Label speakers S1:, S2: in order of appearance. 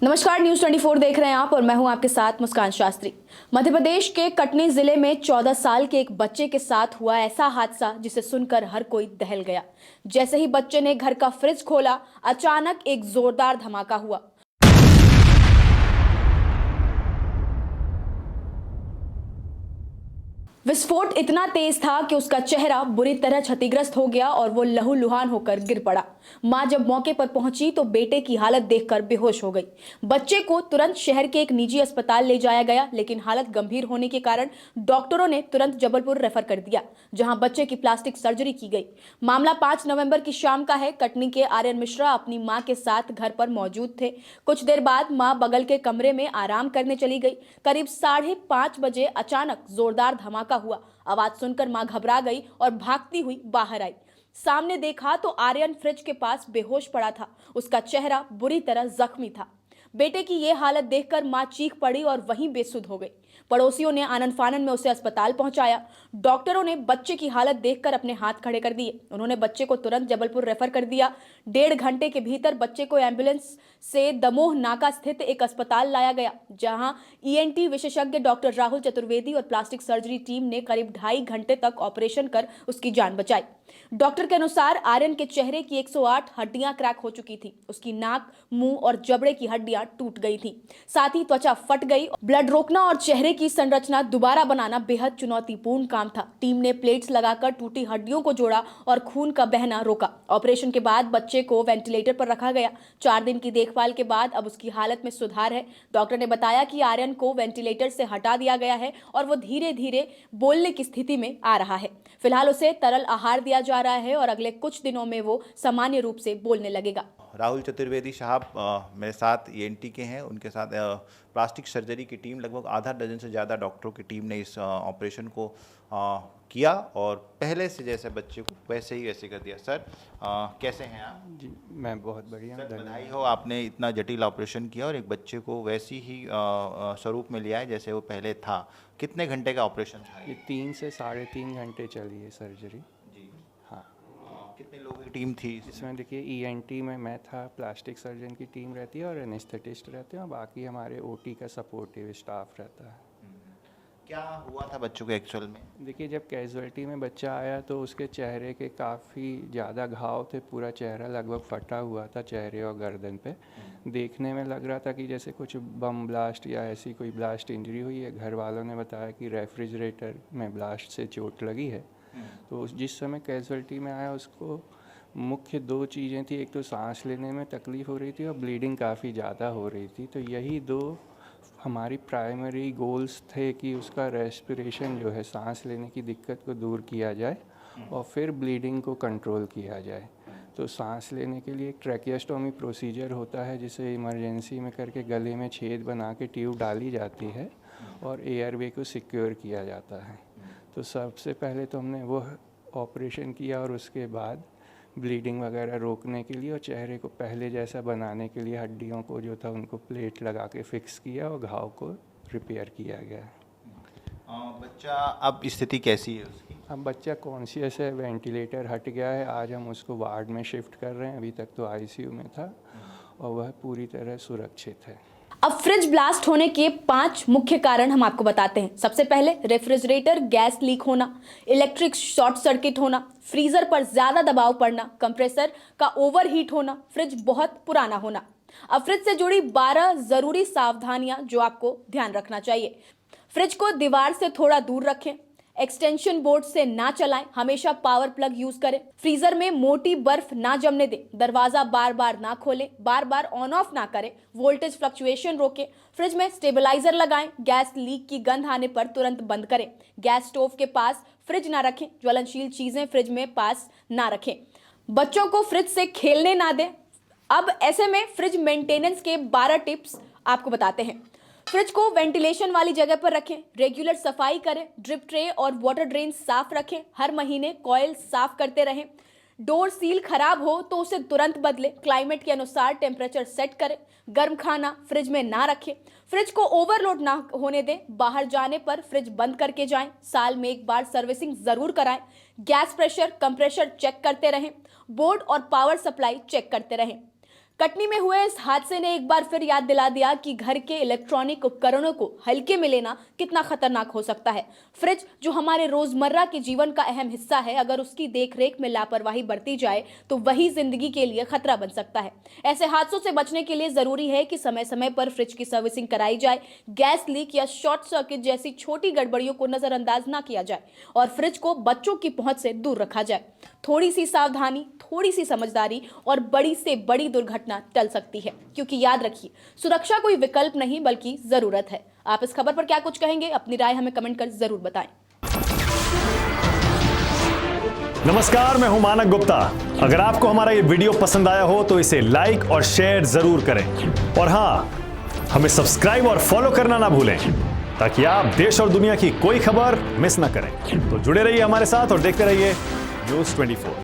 S1: नमस्कार, न्यूज 24 देख रहे हैं आप और मैं हूं आपके साथ मुस्कान शास्त्री। मध्य प्रदेश के कटनी जिले में 14 साल के एक बच्चे के साथ हुआ ऐसा हादसा जिसे सुनकर हर कोई दहल गया। जैसे ही बच्चे ने घर का फ्रिज खोला, अचानक एक जोरदार धमाका हुआ। विस्फोट इतना तेज था कि उसका चेहरा बुरी तरह क्षतिग्रस्त हो गया और वो लहूलुहान होकर गिर पड़ा। मां जब मौके पर पहुंची तो बेटे की हालत देखकर बेहोश हो गई। बच्चे को तुरंत शहर के एक निजी अस्पताल ले जाया गया, लेकिन हालत गंभीर होने के कारण डॉक्टरों ने तुरंत जबलपुर रेफर कर दिया, जहां बच्चे की प्लास्टिक सर्जरी की गई। मामला 5 नवंबर की शाम का है। कटनी के आर्यन मिश्रा अपनी मां के साथ घर पर मौजूद थे। कुछ देर बाद मां बगल के कमरे में आराम करने चली गई। करीब 5:30 बजे अचानक जोरदार धमाका हुआ। आवाज सुनकर मां घबरा गई और भागती हुई बाहर आई। सामने देखा तो आर्यन फ्रिज के पास बेहोश पड़ा था। उसका चेहरा बुरी तरह जख्मी था। बेटे की यह हालत देखकर मां चीख पड़ी और वहीं बेसुध हो गई। पड़ोसियों ने आनन फानन में उसे अस्पताल पहुंचाया। डॉक्टरों ने बच्चे की हालत देखकर अपने हाथ खड़े कर दिए। उन्होंने बच्चे को तुरंत जबलपुर रेफर कर दिया। 1.5 घंटे के भीतर बच्चे को एम्बुलेंस से दमोह नाका स्थित एक अस्पताल लाया गया, जहां ईएनटी विशेषज्ञ डॉक्टर राहुल चतुर्वेदी और प्लास्टिक सर्जरी टीम ने करीब 2.5 घंटे तक ऑपरेशन कर उसकी जान बचाई। डॉक्टर के अनुसार आर्यन के चेहरे की 108 हड्डियां क्रैक हो चुकी थी। उसकी नाक, मुंह और जबड़े की हड्डियां टूट गई थी। साथ ही त्वचा फट गई। ब्लड रोकना और चेहरे की संरचना दोबारा बनाना बेहद चुनौतीपूर्ण काम था। टीम ने प्लेट्स लगाकर टूटी हड्डियों को जोड़ा और खून का बहना रोका। ऑपरेशन के बाद बच्चे को वेंटिलेटर पर रखा गया। 4 दिन की देखभाल के बाद अब उसकी हालत में सुधार है। डॉक्टर ने बताया कि आर्यन को वेंटिलेटर से हटा दिया गया है और वो धीरे धीरे बोलने की स्थिति में आ रहा है। फिलहाल उसे तरल आहार दिया जा रहा है और अगले कुछ दिनों में वो सामान्य रूप से बोलने लगेगा।
S2: राहुल चतुर्वेदी साहब मेरे साथ ईएनटी के हैं। उनके साथ प्लास्टिक सर्जरी की टीम, लगभग आधा दर्जन से ज़्यादा डॉक्टरों की टीम ने इस ऑपरेशन को किया और पहले से जैसे बच्चे को वैसे कर दिया। सर, कैसे हैं आप?
S3: जी, मैं बहुत बढ़िया।
S2: सर, बधाई हो, आपने इतना जटिल ऑपरेशन किया और एक बच्चे को वैसी ही स्वरूप में लिया है जैसे वो पहले था। कितने घंटे का ऑपरेशन था
S3: ये 3 से 3.5 घंटे चली है सर्जरी।
S2: जी
S3: हाँ,
S2: कितने लोगों की टीम थी
S3: इसमें देखिए ईएनटी में मैं था, प्लास्टिक सर्जन की टीम रहती है और एनेस्थेटिस्ट रहते हैं और बाकी हमारे ओटी का सपोर्टिव स्टाफ रहता है।
S2: क्या हुआ था बच्चों को एक्चुअल में?
S3: देखिए, जब कैजुअल्टी में बच्चा आया तो उसके चेहरे के काफ़ी ज़्यादा घाव थे। पूरा चेहरा लगभग फटा हुआ था, चेहरे और गर्दन पे। देखने में लग रहा था कि जैसे कुछ बम ब्लास्ट या ऐसी कोई ब्लास्ट इंजरी हुई है। घर वालों ने बताया कि रेफ्रिजरेटर में ब्लास्ट से चोट लगी है। तो जिस समय कैजुअल्टी में आया उसको मुख्य 2 चीज़ें थी। एक तो सांस लेने में तकलीफ़ हो रही थी और ब्लीडिंग काफ़ी ज़्यादा हो रही थी। तो यही 2 हमारी प्राइमरी गोल्स थे कि उसका रेस्पिरेशन जो है, सांस लेने की दिक्कत को दूर किया जाए और फिर ब्लीडिंग को कंट्रोल किया जाए। तो सांस लेने के लिए एक ट्रैकियोस्टोमी प्रोसीजर होता है, जिसे इमरजेंसी में करके गले में छेद बना के ट्यूब डाली जाती है और एयरवे को सिक्योर किया जाता है। तो सबसे पहले तो हमने वो ऑपरेशन किया और उसके बाद ब्लीडिंग वगैरह रोकने के लिए और चेहरे को पहले जैसा बनाने के लिए हड्डियों को जो था उनको प्लेट लगा के फिक्स किया और घाव को रिपेयर किया गया।
S2: बच्चा अब स्थिति कैसी है उसकी?
S3: अब बच्चा कॉन्शियस है, वेंटिलेटर हट गया है। आज हम उसको वार्ड में शिफ्ट कर रहे हैं। अभी तक तो आईसीयू में था और वह पूरी तरह सुरक्षित है।
S1: अब फ्रिज ब्लास्ट होने के 5 मुख्य कारण हम आपको बताते हैं। सबसे पहले रेफ्रिजरेटर गैस लीक होना, इलेक्ट्रिक शॉर्ट सर्किट होना, फ्रीजर पर ज्यादा दबाव पड़ना, कंप्रेसर का ओवरहीट होना, फ्रिज बहुत पुराना होना। अब फ्रिज से जुड़ी 12 जरूरी सावधानियां जो आपको ध्यान रखना चाहिए। फ्रिज को दीवार से थोड़ा दूर रखें, एक्सटेंशन बोर्ड से ना चलाएं, हमेशा पावर प्लग यूज करें, फ्रीजर में मोटी बर्फ ना जमने दें, दरवाजा बार बार ना खोलें, बार बार ऑन ऑफ ना करें, वोल्टेज फ्लक्चुएशन रोकें, फ्रिज में स्टेबलाइजर लगाएं, गैस लीक की गंध आने पर तुरंत बंद करें, गैस स्टोव के पास फ्रिज ना रखें, ज्वलनशील चीजें फ्रिज में पास ना रखें, बच्चों को फ्रिज से खेलने ना दें। अब ऐसे में फ्रिज मेंटेनेंस के 12 टिप्स आपको बताते हैं। फ्रिज को वेंटिलेशन वाली जगह पर रखें, रेगुलर सफाई करें, ड्रिप ट्रे और वाटर ड्रेन साफ रखें, हर महीने कॉइल साफ करते रहें। डोर सील खराब हो तो उसे तुरंत बदलें, क्लाइमेट के अनुसार टेम्परेचर सेट करें, गर्म खाना फ्रिज में ना रखें, फ्रिज को ओवरलोड ना होने दें, बाहर जाने पर फ्रिज बंद करके जाएं, साल में 1 बार सर्विसिंग जरूर कराएं, गैस प्रेशर कंप्रेशर चेक करते रहें, बोर्ड और पावर सप्लाई चेक करते रहें। कटनी में हुए इस हादसे ने एक बार फिर याद दिला दिया कि घर के इलेक्ट्रॉनिक उपकरणों को हल्के में लेना कितना खतरनाक हो सकता है। फ्रिज जो हमारे रोजमर्रा के जीवन का अहम हिस्सा है, अगर उसकी देखरेख में लापरवाही बरती जाए तो वही जिंदगी के लिए खतरा बन सकता है। ऐसे हादसों से बचने के लिए जरूरी है कि समय समय पर फ्रिज की सर्विसिंग कराई जाए, गैस लीक या शॉर्ट सर्किट जैसी छोटी गड़बड़ियों को नजरअंदाज ना किया जाए और फ्रिज को बच्चों की पहुंच से दूर रखा जाए। थोड़ी सी सावधानी, थोड़ी सी समझदारी और बड़ी से बड़ी दुर्घटना टल सकती है, क्योंकि याद रखिए, सुरक्षा कोई विकल्प नहीं बल्कि जरूरत है। आप इस खबर पर क्या कुछ कहेंगे? अपनी राय हमें कमेंट कर जरूर बताएं।
S4: नमस्कार, मैं हूं मानक गुप्ता। अगर आपको हमारा ये वीडियो पसंद आया हो तो इसे लाइक और शेयर जरूर करें और हां, हमें सब्सक्राइब और फॉलो करना ना भूलें ताकि आप देश और दुनिया की कोई खबर मिस ना करें। तो जुड़े रहिए हमारे साथ और देखते रहिए न्यूज़ 24।